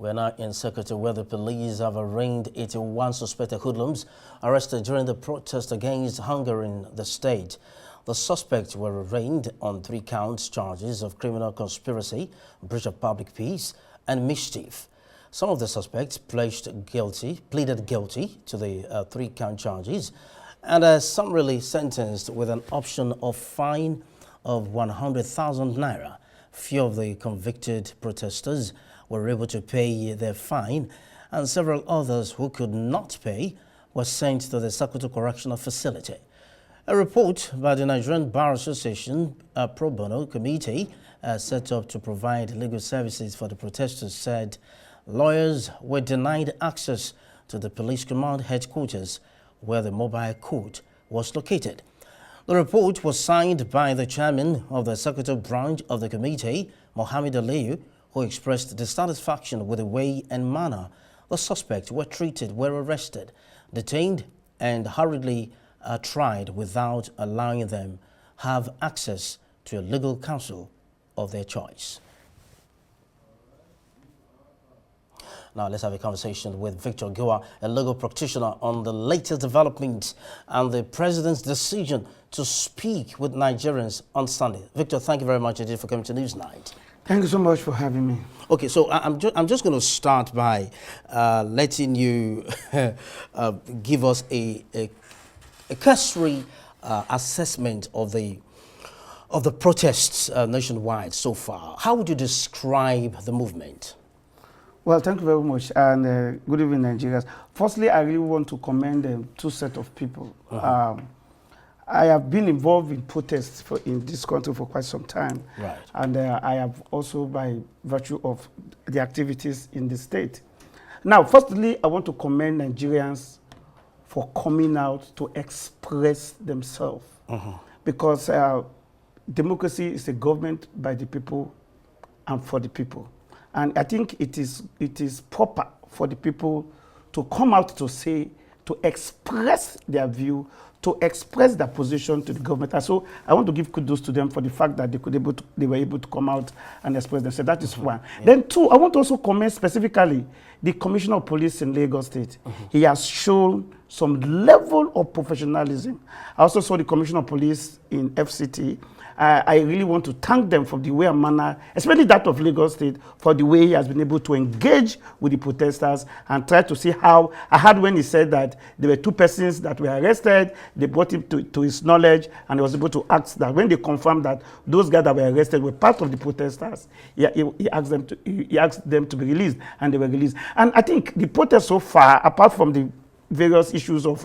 We're now in Sokoto, where the police have arraigned 81 suspected hoodlums arrested during the protest against hunger in the state. The suspects were arraigned on 3 counts charges of criminal conspiracy, breach of public peace, and mischief. Some of the suspects pleaded guilty to the 3-count charges and are summarily sentenced with an option of fine of 100,000 naira. Few of the convicted protesters were able to pay their fine, and several others who could not pay were sent to the Sokoto Correctional Facility. A report by the Nigerian Bar Association, a pro bono committee set up to provide legal services for the protesters, said lawyers were denied access to the police command headquarters where the mobile court was located. The report was signed by the chairman of the Sokoto branch of the committee, Mohammed Aliyu, who expressed dissatisfaction with the way and manner the suspects were treated, were arrested, detained, and hurriedly tried without allowing them have access to a legal counsel of their choice. Now let's have a conversation with Victor Giwa, a legal practitioner, on the latest developments and the president's decision to speak with Nigerians on Sunday. Victor, thank you very much indeed for coming to Newsnight. Thank you so much for having me. Okay, so I'm just going to start by letting you give us a cursory assessment of the protests nationwide so far. How would you describe the movement? Well, thank you very much, and good evening, Nigerians. Firstly, I really want to commend 2 sets of people. I have been involved in protests in this country for quite some time. Right. And I have also, by virtue of the activities in the state. Now, firstly, I want to commend Nigerians for coming out to express themselves. Because democracy is a government by the people and for the people. And I think it is proper for the people to come out to say, to express their view, to express their position to the government. And so I want to give kudos to them for the fact that they were able to come out and express themselves. That is one. Yeah. Then 2, I want to also comment specifically the Commissioner of Police in Lagos State. He has shown some level of professionalism. I also saw the Commissioner of Police in FCT. I really want to thank them for the way and manner, especially that of Lagos State, for the way he has been able to engage with the protesters and try to see how. I heard when he said that there were 2 persons that were arrested, they brought him to his knowledge, and he was able to ask that when they confirmed that those guys that were arrested were part of the protesters, he asked them to be released, and they were released. And I think the protests so far, apart from the various issues of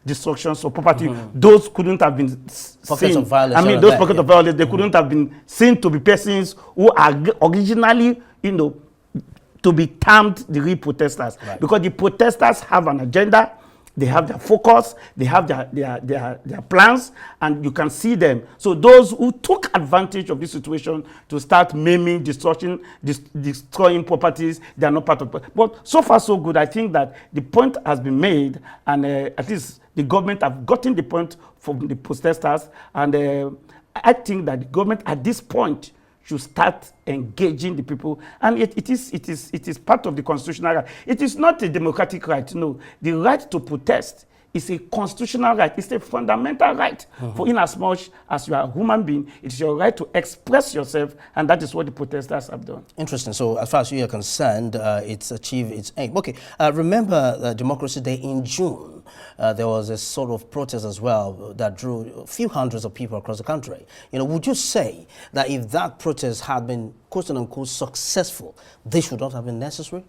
destructions of property, those couldn't have been pockets seen. Of violence. I mean, those pockets of violence, they couldn't have been seen to be persons who are originally, to be termed the real protesters. Right. Because the protesters have an agenda, they have their focus, they have their plans, and you can see them. So those who took advantage of this situation to start maiming, destroying properties, they are not part of it. But so far so good. I think that the point has been made, and at least the government have gotten the point from the protesters, and I think that the government at this point should start engaging the people, and it is part of the constitutional right. It is not a democratic right. No, the right to protest is a constitutional right. It's a fundamental right. For in as much as you are a human being, it's your right to express yourself, and that is what the protesters have done. Interesting. So as far as you are concerned, it's achieved its aim. Okay. Remember Democracy Day in June. There was a sort of protest as well that drew a few hundreds of people across the country. Would you say that if that protest had been quote unquote successful, this would not have been necessary?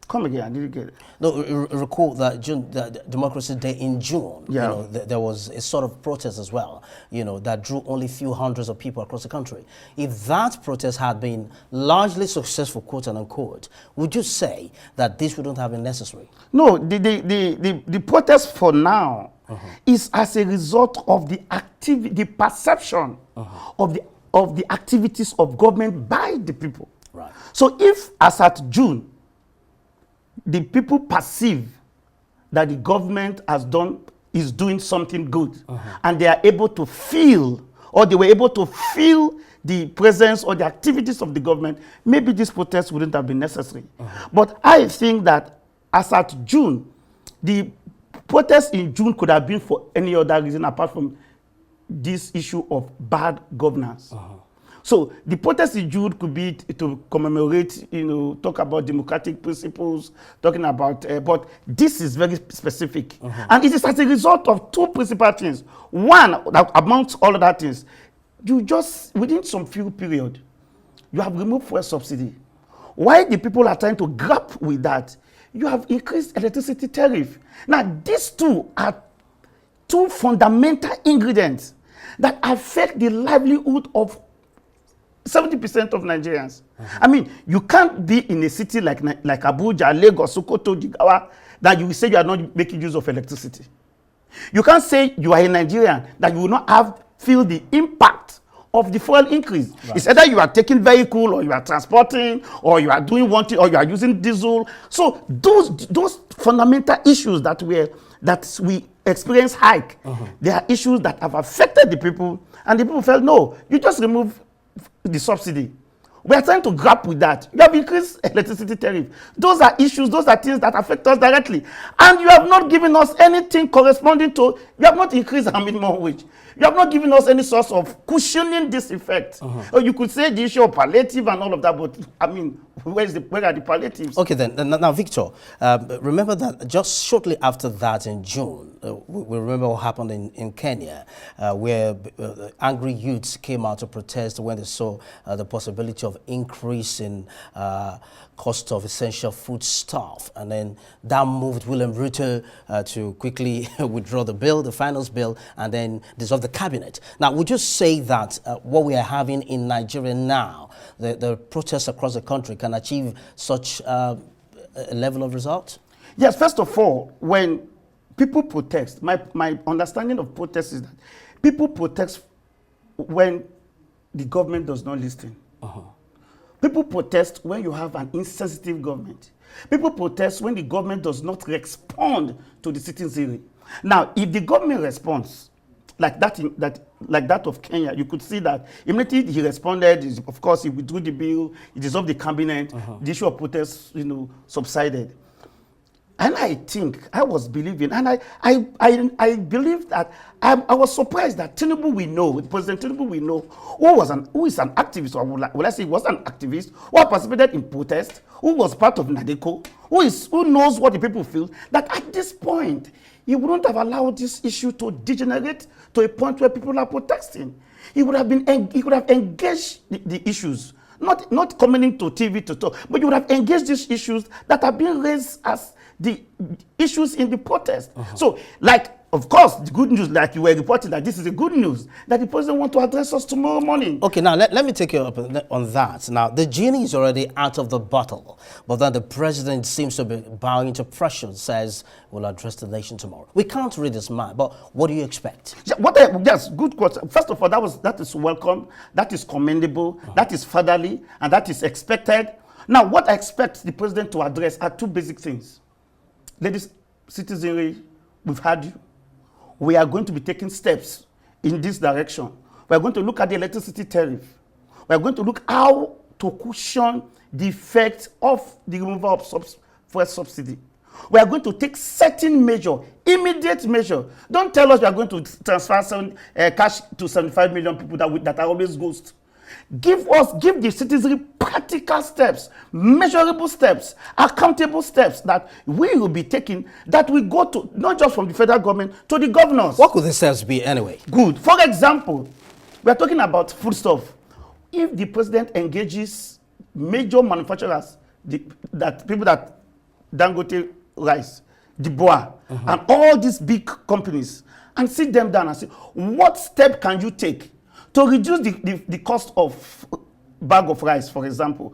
Come again, I didn't get it. No, recall that Democracy Day in June, yeah. There was a sort of protest as well, that drew only a few hundreds of people across the country. If that protest had been largely successful, quote unquote, would you say that this wouldn't have been necessary? No, the protest for now is as a result of the perception of the activities of government by the people. Right. So if, as at June, the people perceive that the government is doing something good, and they are able to feel, or they were able to feel the presence or the activities of the government, maybe this protest wouldn't have been necessary. But I think that as at June, the protest in June could have been for any other reason apart from this issue of bad governance. So the protest in June could be to commemorate, talk about democratic principles, talking about, but this is very specific. And it is as a result of two principal things. One, that amongst all other things, you just, within some few period, you have removed fuel subsidy. While the people are trying to grapple with that, you have increased electricity tariff. Now, these two are two fundamental ingredients that affect the livelihood of 70% of Nigerians. I mean, you can't be in a city like Abuja, Lagos, Sokoto, Giwa, that you will say you are not making use of electricity. You can't say you are a Nigerian that you will not feel the impact of the fuel increase. Right. It's either you are taking vehicle or you are transporting or you are doing one thing or you are using diesel. So those fundamental issues that we experience hike, they are issues that have affected the people, and the people felt, no, you just remove the subsidy. We are trying to grapple with that. You have increased electricity tariff. Those are issues, those are things that affect us directly. And you have not given us anything corresponding to, you have not increased our minimum wage. You have not given us any source of cushioning this effect. Or you could say the issue of palliative and all of that, but I mean, where are the palliatives? Okay, then. Now, Victor, remember that just shortly after that in June, we remember what happened in Kenya, where angry youths came out to protest when they saw the possibility of increase in cost of essential food stuff. And then that moved William Ruto to quickly withdraw the bill, the finance bill, and then dissolve the cabinet. Now, would you say that what we are having in Nigeria now, the protests across the country, can achieve such a level of result? Yes, first of all, when people protest, my understanding of protest is that people protest when the government does not listen. People protest when you have an insensitive government. People protest when the government does not respond to the citizenry. Now, if the government responds like that of Kenya, you could see that immediately he responded. Of course, he withdrew the bill, he dissolved the cabinet, the issue of protests, subsided. And I think I was believing, and I believe that I was surprised that Tinubu we know, President Tinubu we know, who is an activist, or will I say was an activist, who participated in protest, who was part of NADECO, who knows what the people feel, that at this point, he wouldn't have allowed this issue to degenerate to a point where people are protesting. He could have engaged the issues, not coming to TV to talk, but you would have engaged these issues that are being raised as the issues in the protest. So, of course, the good news, like you were reporting, that this is a good news, that the president wants to address us tomorrow morning. Okay, now let me take you up on that. Now, the genie is already out of the bottle, but then the president seems to be bowing to pressure, says we'll address the nation tomorrow. We can't read this man, but what do you expect? Yes, good question. First of all, that is welcome, that is commendable, that is fatherly, and that is expected. Now, what I expect the president to address are two basic things. Ladies, citizenry, we've had you. We are going to be taking steps in this direction. We are going to look at the electricity tariff. We are going to look how to cushion the effect of the removal of fuel subsidy. We are going to take certain measure, immediate measure. Don't tell us we are going to transfer some cash to 75 million people that are always ghosts. Give the citizenry practical steps, measurable steps, accountable steps that we will be taking, that we go to, not just from the federal government, to the governors. What could the steps be anyway? Good. For example, we are talking about foodstuff. If the president engages major manufacturers, people that Dangote rice, the Boa, and all these big companies, and sit them down and say, what step can you take to reduce the cost of bag of rice, for example?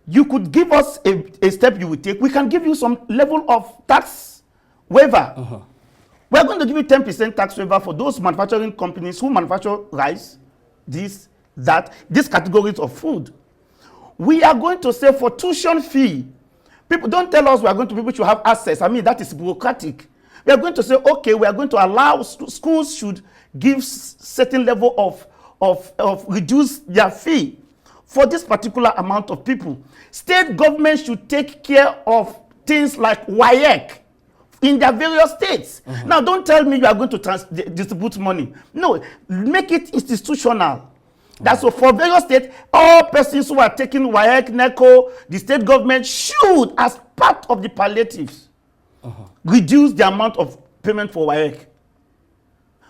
You could give us a step you would take. We can give you some level of tax waiver. We're going to give you 10% tax waiver for those manufacturing companies who manufacture rice, these categories of food. We are going to say for tuition fee, people don't tell us people should have access. I mean, that is bureaucratic. We are going to say, okay, we are going to allow schools should give certain level of of reduce their fee for this particular amount of people. State government should take care of things like WAEC in their various states. Now, don't tell me you are going to distribute money. No, make it institutional. That's so for various states, all persons who are taking WAEC, NECO, the state government should, as part of the palliatives, reduce the amount of payment for WAEC.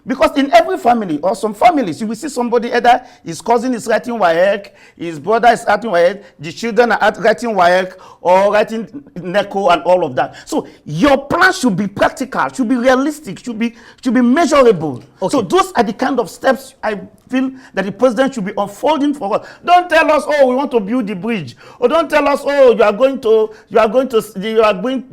Because in every family, or some families, you will see somebody, either his cousin is writing WAEC, his brother is writing WAEC, the children are writing WAEC, or writing NECO and all of that. So your plan should be practical, should be realistic, should be measurable. Okay. So those are the kind of steps I feel that the president should be unfolding for us. Don't tell us, oh, we want to build the bridge, or don't tell us, oh, you are going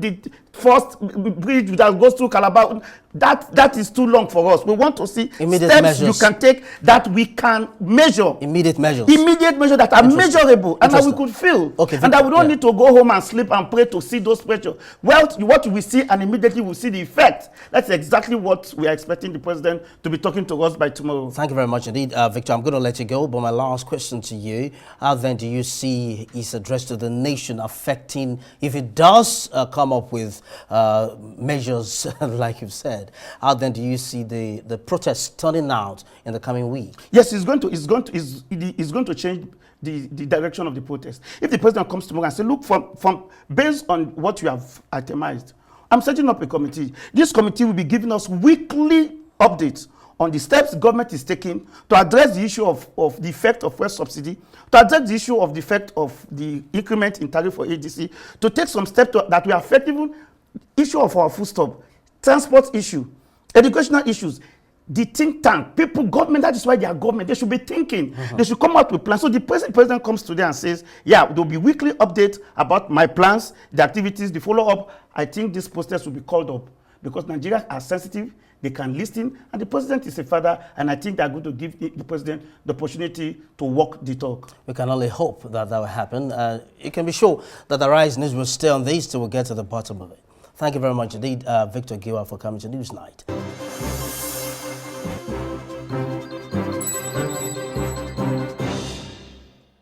the first bridge that goes through Calabar. That is too long for us. We want to see immediate steps measures you can take that we can measure. Immediate measures That are measurable and that we could feel. Okay, and that we don't need to go home and sleep and pray to see those pressures. Well, what we see, and immediately we see the effect. That's exactly what we are expecting the president to be talking to us by tomorrow. Thank you very much indeed. Victor, I'm going to let you go, but my last question to you, how then do you see his address to the nation affecting, if it does come up with measures like you've said, how then do you see the protests turning out in the coming week? Yes, it's going to change the direction of the protest. If the president comes tomorrow and says, look, from based on what you have itemized, I'm setting up a committee. This committee will be giving us weekly updates on the steps the government is taking to address the issue of the effect of fuel subsidy, to address the issue of the effect of the increment in tariff for ADC, to take some steps that will affect even issue of our food stop, transport issue, educational issues, the think tank, people, government, that is why they are government. They should be thinking. They should come up with plans. So the president comes today and says, yeah, there will be weekly updates about my plans, the activities, the follow-up. I think this protest will be called up because Nigerians are sensitive. They can listen, and the president is a father, and I think they are going to give the president the opportunity to walk the talk. We can only hope that will happen. You can be sure that the Rise News will stay on this till we get to the bottom of it. Thank you very much indeed, Victor Giwa, for coming to Newsnight.